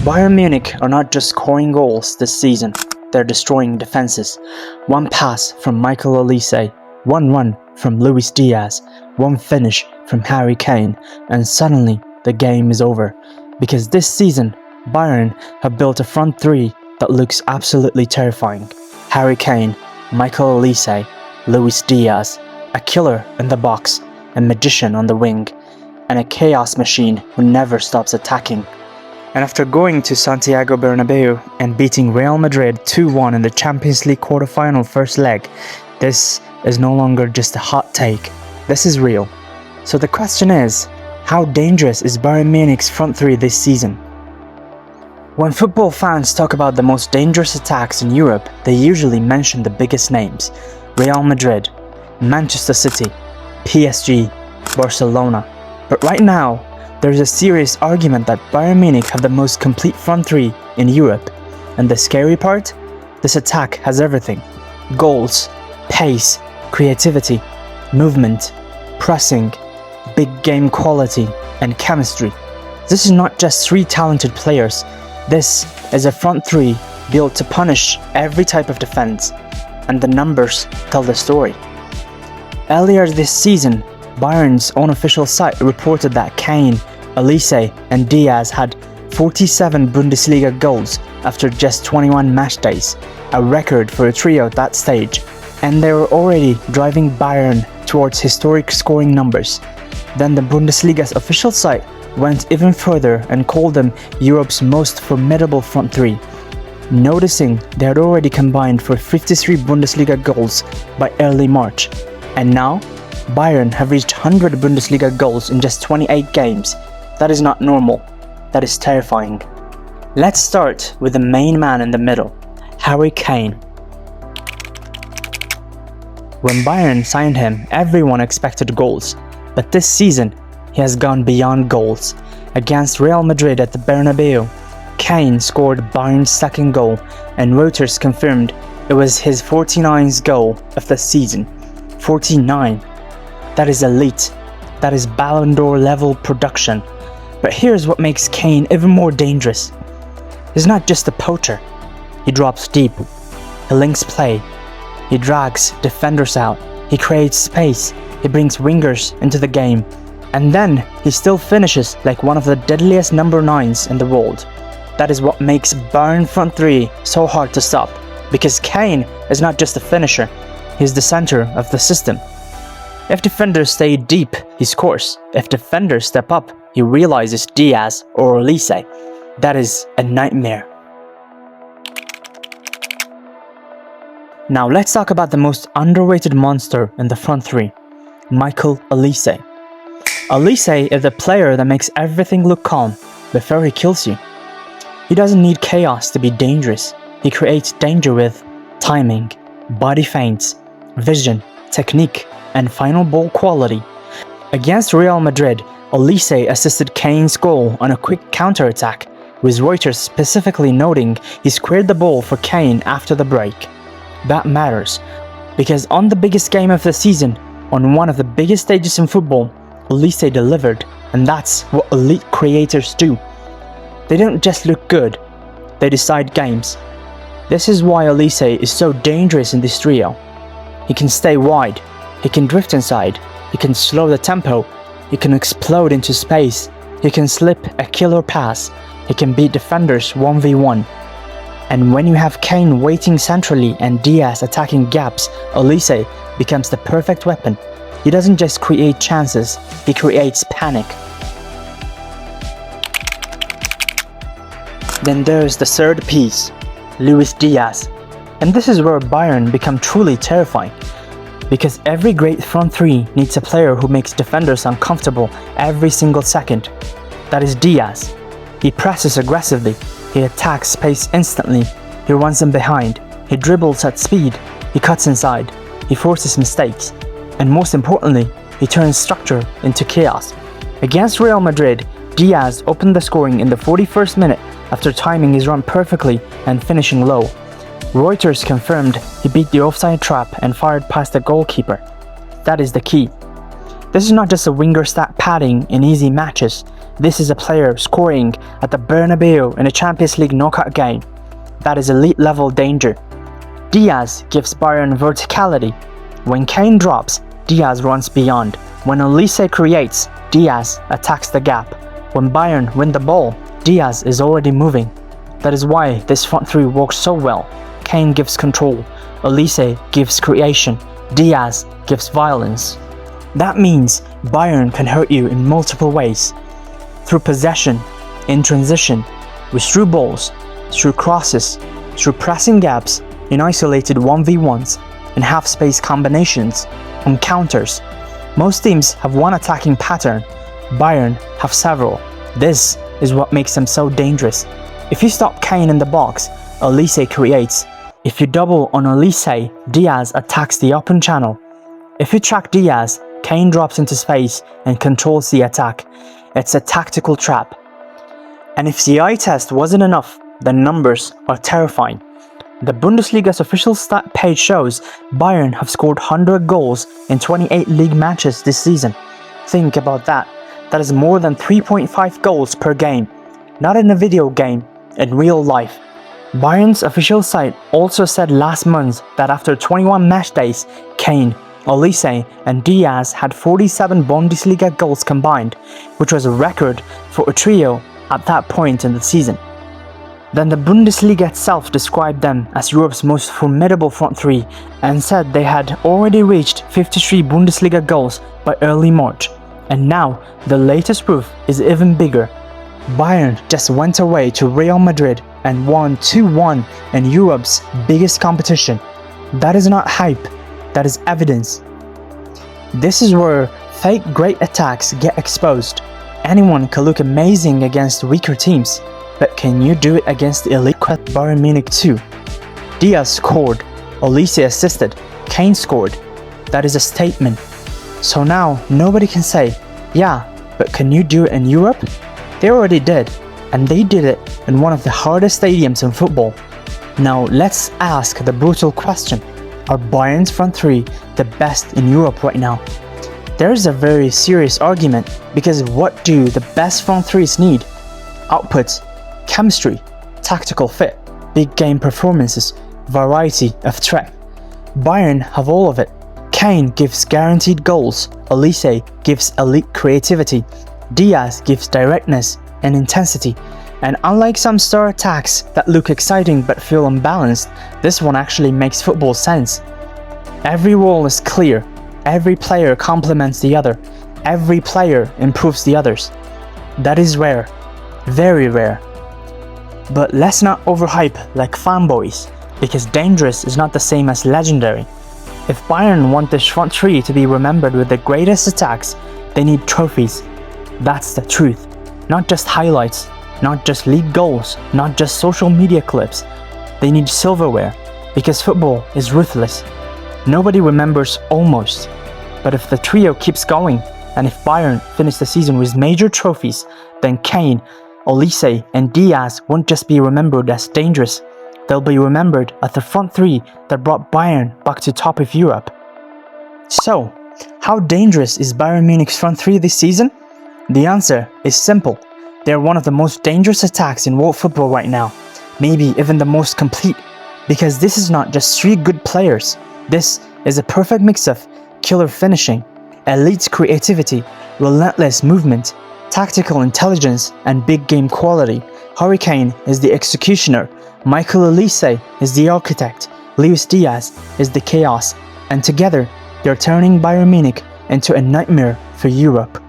Bayern Munich are not just scoring goals this season, they're destroying defenses. One pass from Olise, one run from Luis Díaz, one finish from Harry Kane, and suddenly the game is over. Because this season, Bayern have built a front three that looks absolutely terrifying. Harry Kane, Olise, Luis Díaz, a killer in the box, a magician on the wing, and a chaos machine who never stops attacking. And after going to Santiago Bernabéu and beating Real Madrid 2-1 in the Champions League quarter-final first leg, this is no longer just a hot take. This is real. So the question is, how dangerous is Bayern Munich's front three this season? When football fans talk about the most dangerous attacks in Europe, they usually mention the biggest names: Real Madrid, Manchester City, PSG, Barcelona. But right now, there's a serious argument that Bayern Munich have the most complete front three in Europe. And the scary part? This attack has everything: goals, pace, creativity, movement, pressing, big game quality, and chemistry. This is not just three talented players. This is a front three built to punish every type of defense. And the numbers tell the story. Earlier this season, Bayern's own official site reported that Kane, Olise and Diaz had 47 Bundesliga goals after just 21 match days, a record for a trio at that stage, and they were already driving Bayern towards historic scoring numbers. Then the Bundesliga's official site went even further and called them Europe's most formidable front three, noticing they had already combined for 53 Bundesliga goals by early March. And now, Bayern have reached 100 Bundesliga goals in just 28 games. That is not normal. That is terrifying. Let's start with the main man in the middle, Harry Kane. When Bayern signed him, everyone expected goals. But this season, he has gone beyond goals. Against Real Madrid at the Bernabéu, Kane scored Bayern's second goal, and Reuters confirmed it was his 49th goal of the season. 49. That is elite. That is Ballon d'Or level production. But here's what makes Kane even more dangerous. He's not just a poacher. He drops deep. He links play. He drags defenders out. He creates space. He brings wingers into the game. And then he still finishes like one of the deadliest number 9s in the world. That is what makes Bayern front three so hard to stop. Because Kane is not just a finisher. He's the center of the system. If defenders stay deep, he scores. If defenders step up, he realizes Diaz or Olise. That is a nightmare. Now let's talk about the most underrated monster in the front three, Olise. Olise is the player that makes everything look calm before he kills you. He doesn't need chaos to be dangerous. He creates danger with timing, body feints, vision, technique, and final ball quality. Against Real Madrid, Olise assisted Kane's goal on a quick counter-attack, with Reuters specifically noting he squared the ball for Kane after the break. That matters, because on the biggest game of the season, on one of the biggest stages in football, Olise delivered, and that's what elite creators do. They don't just look good, they decide games. This is why Olise is so dangerous in this trio. He can stay wide, he can drift inside, he can slow the tempo, he can explode into space, he can slip a killer pass, he can beat defenders 1v1. And when you have Kane waiting centrally and Diaz attacking gaps, Olise becomes the perfect weapon. He doesn't just create chances, he creates panic. Then there's the third piece, Luis Díaz. And this is where Bayern become truly terrifying. Because every great front three needs a player who makes defenders uncomfortable every single second. That is Diaz. He presses aggressively, he attacks space instantly, he runs them behind, he dribbles at speed, he cuts inside, he forces mistakes, and most importantly, he turns structure into chaos. Against Real Madrid, Diaz opened the scoring in the 41st minute after timing his run perfectly and finishing low. Reuters confirmed he beat the offside trap and fired past the goalkeeper. That is the key. This is not just a winger stat padding in easy matches. This is a player scoring at the Bernabéu in a Champions League knockout game. That is elite level danger. Diaz gives Bayern verticality. When Kane drops, Diaz runs beyond. When Olise creates, Diaz attacks the gap. When Bayern win the ball, Diaz is already moving. That is why this front three works so well. Kane gives control, Olise gives creation, Diaz gives violence. That means Bayern can hurt you in multiple ways. Through possession, in transition, with through balls, through crosses, through pressing gaps, in isolated 1v1s, in half-space combinations, on counters. Most teams have one attacking pattern, Bayern have several. This is what makes them so dangerous. If you stop Kane in the box, Olise creates. If you double on Olise, Diaz attacks the open channel. If you track Diaz, Kane drops into space and controls the attack. It's a tactical trap. And if the eye test wasn't enough, the numbers are terrifying. The Bundesliga's official stat page shows Bayern have scored 100 goals in 28 league matches this season. Think about that. That is more than 3.5 goals per game. Not in a video game, in real life. Bayern's official site also said last month that after 21 match days, Kane, Olise and Diaz had 47 Bundesliga goals combined, which was a record for a trio at that point in the season. Then the Bundesliga itself described them as Europe's most formidable front three and said they had already reached 53 Bundesliga goals by early March. And now, the latest proof is even bigger. Bayern just went away to Real Madrid and won 2-1 in Europe's biggest competition. That is not hype, that is evidence. This is where fake great attacks get exposed. Anyone can look amazing against weaker teams, but can you do it against the elite Bayern Munich too? Diaz scored, Olise assisted, Kane scored. That is a statement. So now nobody can say, yeah, but can you do it in Europe? They already did, and they did it in one of the hardest stadiums in football. Now let's ask the brutal question. Are Bayern's front three the best in Europe right now? There is a very serious argument, because what do the best front threes need? Outputs, chemistry, tactical fit, big game performances, variety of threat. Bayern have all of it. Kane gives guaranteed goals, Olise gives elite creativity, Diaz gives directness and intensity, and unlike some star attacks that look exciting but feel unbalanced, this one actually makes football sense. Every role is clear, every player complements the other, every player improves the others. That is rare, very rare. But let's not overhype like fanboys, because dangerous is not the same as legendary. If Bayern want this front three to be remembered with the greatest attacks, they need trophies. That's the truth. Not just highlights, not just league goals, not just social media clips. They need silverware, because football is ruthless. Nobody remembers almost. But if the trio keeps going, and if Bayern finish the season with major trophies, then Kane, Olise and Diaz won't just be remembered as dangerous. They'll be remembered as the front three that brought Bayern back to top of Europe. So, how dangerous is Bayern Munich's front three this season? The answer is simple. They're one of the most dangerous attacks in world football right now. Maybe even the most complete. Because this is not just three good players. This is a perfect mix of killer finishing, elite creativity, relentless movement, tactical intelligence, and big game quality. Harry Kane is the executioner, Michael Olise is the architect, Luis Díaz is the chaos, and together they're turning Bayern Munich into a nightmare for Europe.